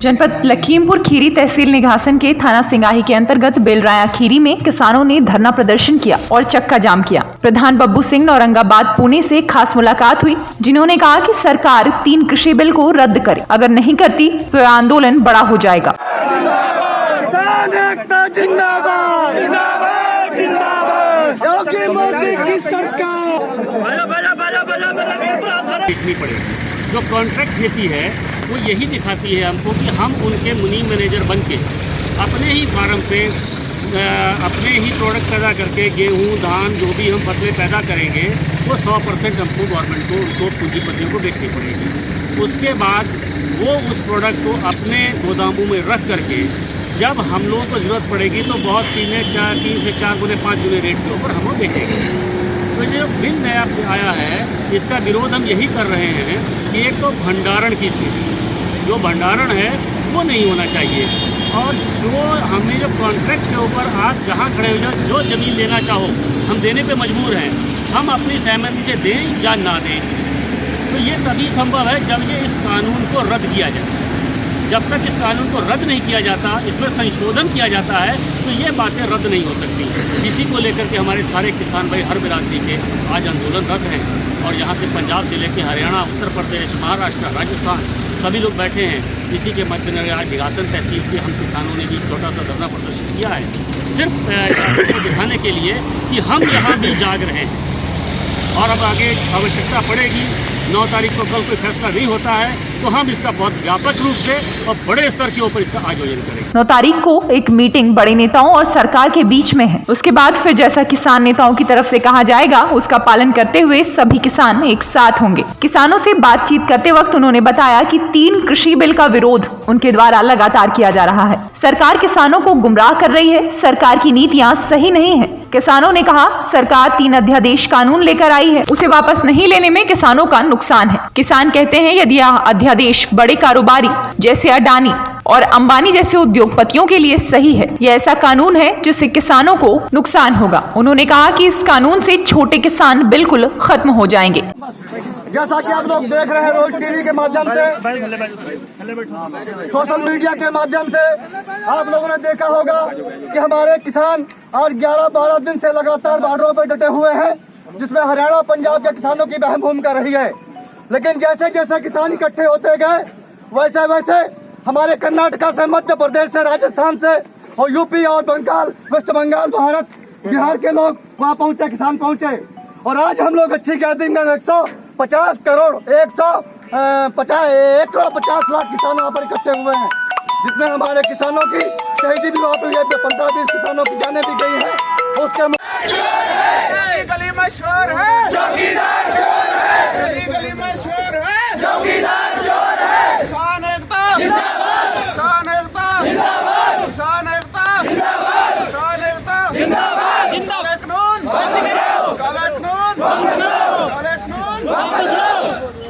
जनपद लखीमपुर खीरी तहसील निघासन के थाना सिंगाही के अंतर्गत बेलराया खीरी में किसानों ने धरना प्रदर्शन किया और चक्का जाम किया। प्रधान बब्बू सिंह औरंगाबाद पुणे से खास मुलाकात हुई, जिन्होंने कहा कि सरकार 3 कृषि बिल को रद्द करे, अगर नहीं करती तो यह आंदोलन बड़ा हो जाएगा। योगी मोदी की सरकार देखनी पड़ेगी। जो कॉन्ट्रैक्ट खेती है वो यही दिखाती है हमको कि हम उनके मुनी मैनेजर बन के अपने ही फार्म पे अपने ही प्रोडक्ट पैदा करके गेहूँ धान जो भी हम फसलें पैदा करेंगे वो 100% हमको गवर्नमेंट को उनको पूंजीपतियों को बेचनी पड़ेगी। उसके बाद वो उस प्रोडक्ट को अपने गोदामों में रख करके जब हम लोगों को ज़रूरत पड़ेगी तो बहुत 3 से 4 गुने 5 गुने रेट के ऊपर हम लोग बेचेंगे। तो जो बिल नया आया है इसका विरोध हम यही कर रहे हैं कि एक तो भंडारण की स्थिति, जो भंडारण है वो नहीं होना चाहिए, और जो हमें जो कॉन्ट्रैक्ट के ऊपर आप जहाँ खड़े हो जाओ जो ज़मीन लेना चाहो हम देने पे मजबूर हैं, हम अपनी सहमति से दें या ना दें। तो ये तभी संभव है जब ये इस कानून को रद्द किया जाए। जब तक इस कानून को रद्द नहीं किया जाता, इसमें संशोधन किया जाता है, तो ये बातें रद्द नहीं हो सकती। इसी को लेकर के हमारे सारे किसान भाई हर बिरादरी के आज आंदोलनरत हैं, और यहाँ से पंजाब से लेकर हरियाणा, उत्तर प्रदेश, महाराष्ट्र, राजस्थान सभी लोग बैठे हैं। इसी के मद्देनजर आज निघासन तहसील के हम किसानों ने भी छोटा सा धरना प्रदर्शन किया है, सिर्फ दिखाने के लिए कि हम यहाँ भी जाग रहे हैं। और अब आगे आवश्यकता पड़ेगी, 9 तारीख को कल कोई फैसला नहीं होता है तो हम इसका बहुत व्यापक रूप से और बड़े स्तर के ऊपर इसका आयोजन करेंगे। 9 तारीख को एक मीटिंग बड़े नेताओं और सरकार के बीच में है। उसके बाद फिर जैसा किसान नेताओं की तरफ से कहा जाएगा उसका पालन करते हुए सभी किसान एक साथ होंगे। किसानों से बातचीत करते वक्त उन्होंने बताया कि 3 कृषि बिल का विरोध उनके द्वारा लगातार किया जा रहा है। सरकार किसानों को गुमराह कर रही है, सरकार की नीतियाँ सही नहीं है। किसानों ने कहा सरकार 3 अध्यादेश कानून लेकर आई है, उसे वापस नहीं लेने में किसानों का नुकसान है। किसान कहते हैं यदि यह अध्यादेश बड़े कारोबारी जैसे अडानी और अंबानी जैसे उद्योगपतियों के लिए सही है, यह ऐसा कानून है जिससे किसानों को नुकसान होगा। उन्होंने कहा कि इस कानून से छोटे किसान बिल्कुल खत्म हो जाएंगे। जैसा कि आप लोग देख रहे हैं रोज टीवी के माध्यम से, सोशल मीडिया के माध्यम से आप लोगों ने देखा होगा कि हमारे किसान आज 11-12 दिन से लगातार बॉर्डरों पर डटे हुए हैं, जिसमें हरियाणा पंजाब के किसानों की अहम भूमिका रही है। लेकिन जैसे जैसे किसान इकट्ठे होते गए वैसे वैसे हमारे कर्नाटका से, मध्य प्रदेश से, राजस्थान से और यूपी और बंगाल, वेस्ट बंगाल, भारत, बिहार के लोग वहाँ पहुँचे, किसान पहुँचे। और आज हम लोग अच्छी गैदरिंग में 150 करोड़ 1 करोड़ 50 लाख किसान वहाँ पर इकट्ठे हुए हैं, जिसमें हमारे किसानों की शहीदी भी वहाँ पे 15-20 किसानों की जाने भी गई है। उसके गली में शोर है, चौकीदार चोर है, गली में शोर है, चौकीदार चोर है। किसान एकता जिंदाबाद, किसान एकता जिंदाबाद, किसान एकता जिंदाबाद, किसान एकता जिंदाबाद, काले कानून बंद करो, काले कानून बंद करो, काले कानून बंद करो।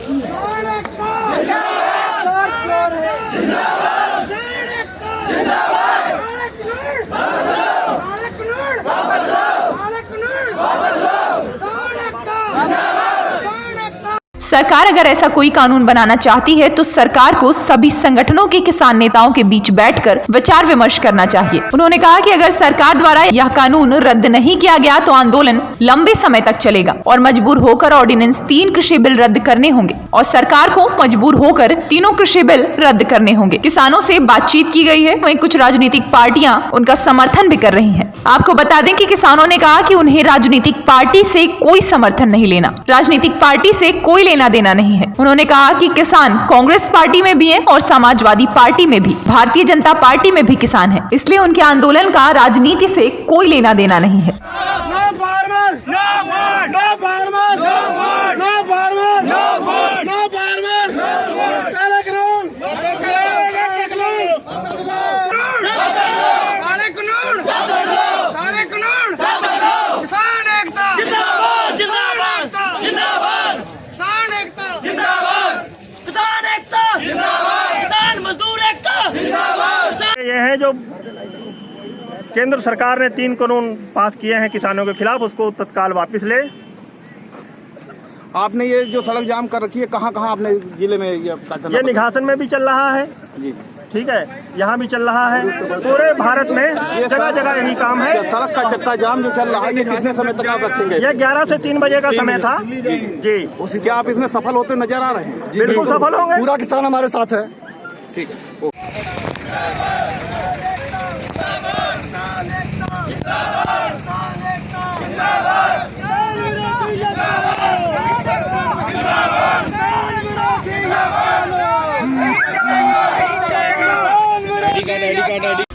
किसान एकता जिंदाबाद, चोर है जिंदाबाद, किसान एकता जिंदाबाद, काले कानून बंद करो, काले कानून वापस लो, काले कानून वापस लो, किसान एकता जिंदाबाद, किसान एकता। सरकार अगर ऐसा कोई कानून बनाना चाहती है तो सरकार को सभी संगठनों के किसान नेताओं के बीच बैठकर विचार विमर्श करना चाहिए। उन्होंने कहा कि अगर सरकार द्वारा यह कानून रद्द नहीं किया गया तो आंदोलन लंबे समय तक चलेगा और मजबूर होकर ऑर्डिनेंस 3 कृषि बिल रद्द करने होंगे और सरकार को मजबूर होकर 3 कृषि बिल रद्द करने होंगे। किसानों से बातचीत की गई है, वहीं कुछ राजनीतिक पार्टियां उनका समर्थन भी कर रही हैं। आपको बता दें कि किसानों ने कहा कि उन्हें राजनीतिक पार्टी से कोई समर्थन नहीं लेना, राजनीतिक पार्टी से कोई लेना देना नहीं है। उन्होंने कहा कि किसान कांग्रेस पार्टी में भी हैं और समाजवादी पार्टी में भी, भारतीय जनता पार्टी में भी किसान हैं, इसलिए उनके आंदोलन का राजनीति से कोई लेना देना नहीं है। No farmer, no vote, no farmer, no vote, no farmer, no vote, no farmer, no vote. काले कानून वापस लो, काले कानून वापस लो, काले कानून वापस लो, काले कानून वापस लो। किसान एकता जिंदाबाद, जिंदाबाद, जिंदाबाद, किसान एकता जिंदाबाद, किसान एकता जिंदाबाद, किसान मजदूर एकता जिंदाबाद। ये है जो केंद्र सरकार ने 3 कानून पास किए हैं किसानों के खिलाफ, उसको तत्काल वापस ले। आपने ये जो सड़क जाम कर रखी है, कहाँ कहाँ आपने जिले में ये निघासन में भी चल रहा है जी, ठीक है, यहाँ भी चल रहा है। पूरे भारत में जगह जगह यही काम है। सड़क का चक्का जाम जो चल रहा है, ये कितने समय तक आप रखेंगे? यह 11 से 3 बजे का समय था जी। क्या आप इसमें सफल होते नजर आ रहे हैं? बिल्कुल सफल होंगे। पूरा किसान हमारे साथ है। ठीक है।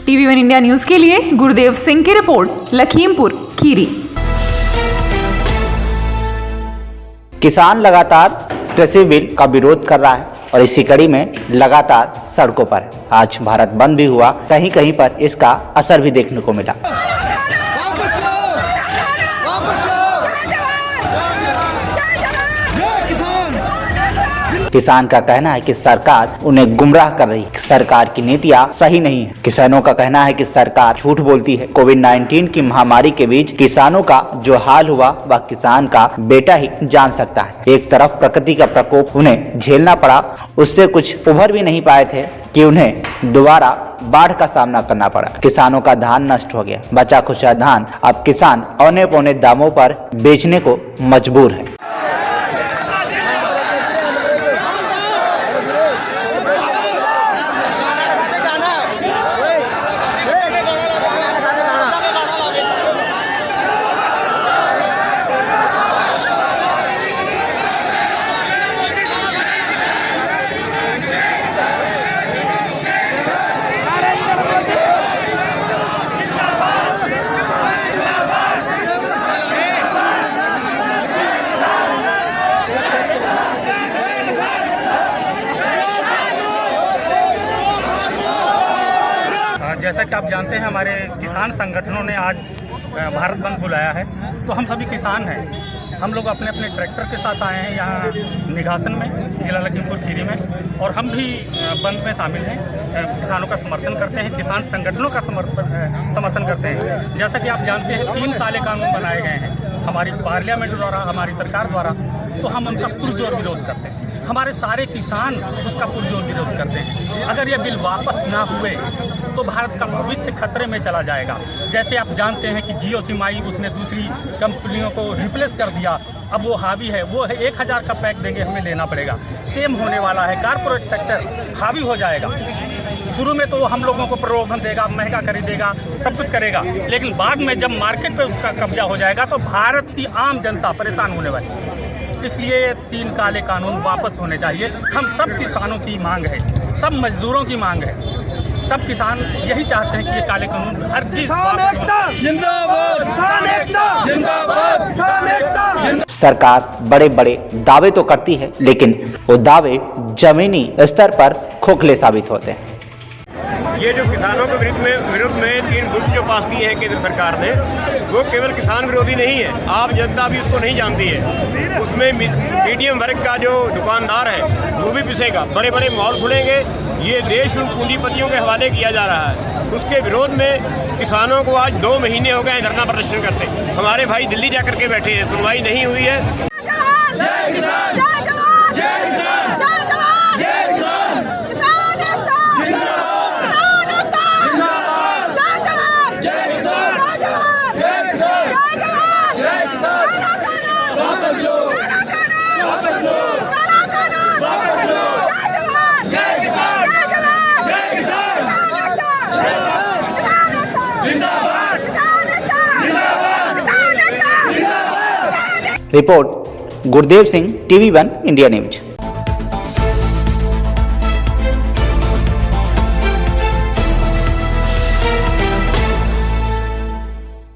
TV1 इंडिया न्यूज के लिए गुरुदेव सिंह की रिपोर्ट, लखीमपुर खीरी। किसान लगातार कृषि बिल का विरोध कर रहा है और इसी कड़ी में लगातार सड़कों पर है। आज भारत बंद भी हुआ, कहीं कहीं पर इसका असर भी देखने को मिला। किसान का कहना है कि सरकार उन्हें गुमराह कर रही है, सरकार की नीतियां सही नहीं है। किसानों का कहना है कि सरकार झूठ बोलती है। कोविड-19 की महामारी के बीच किसानों का जो हाल हुआ वह किसान का बेटा ही जान सकता है। एक तरफ प्रकृति का प्रकोप उन्हें झेलना पड़ा, उससे कुछ उभर भी नहीं पाए थे कि उन्हें दोबारा बाढ़ का सामना करना पड़ा। किसानों का धान नष्ट हो गया, बचा खुचा धान अब किसान औने पौने दामों पर बेचने को मजबूर है। जैसा कि आप जानते हैं, हमारे किसान संगठनों ने आज भारत बंद बुलाया है, तो हम सभी किसान हैं। हम लोग अपने अपने ट्रैक्टर के साथ आए हैं यहाँ निघासन में, जिला लखीमपुर खीरी में, और हम भी बंद में शामिल हैं। किसानों का समर्थन करते हैं, किसान संगठनों का समर्थन करते हैं। जैसा कि आप जानते हैं, 3 काले कानून बनाए गए हैं हमारी पार्लियामेंट द्वारा, हमारी सरकार द्वारा, तो हम उनका पुरजोर विरोध करते हैं। हमारे सारे किसान उसका पुरजोर विरोध करते हैं। अगर ये बिल वापस ना हुए तो भारत का भविष्य खतरे में चला जाएगा। जैसे आप जानते हैं कि जियो सिमाई उसने दूसरी कंपनियों को रिप्लेस कर दिया, अब वो हावी है, वो 1000 का पैक देंगे, हमें लेना पड़ेगा। सेम होने वाला है, कारपोरेट सेक्टर हावी हो जाएगा। शुरू में तो हम लोगों को प्रलोभन देगा, महंगा खरीदेगा, सब कुछ करेगा, लेकिन बाद में जब मार्केट पे उसका कब्जा हो जाएगा तो भारत की आम जनता परेशान होने वाली है। इसलिए 3 काले कानून वापस होने चाहिए। हम सब किसानों की मांग है, सब मजदूरों की मांग है, सब किसान यही चाहते हैं कि ये काले कानून हर सरकार बड़े बड़े दावे तो करती है, लेकिन वो दावे जमीनी स्तर पर खोखले साबित होते हैं। ये जो किसानों के विरुद्ध में 3 बिल जो पास किए हैं केंद्र सरकार ने, वो केवल किसान विरोधी नहीं है, आम जनता भी उसको नहीं जानती है। उसमें मीडियम वर्ग का जो दुकानदार है वो भी पिसेगा, बड़े बड़े मॉल खुलेंगे। ये देश उन पूंजीपतियों के हवाले किया जा रहा है। उसके विरोध में किसानों को आज 2 महीने हो गए धरना प्रदर्शन करते। हमारे भाई दिल्ली जा करके बैठे हैं, सुनवाई नहीं हुई है। रिपोर्ट गुरुदेव सिंह, TV1 इंडिया न्यूज।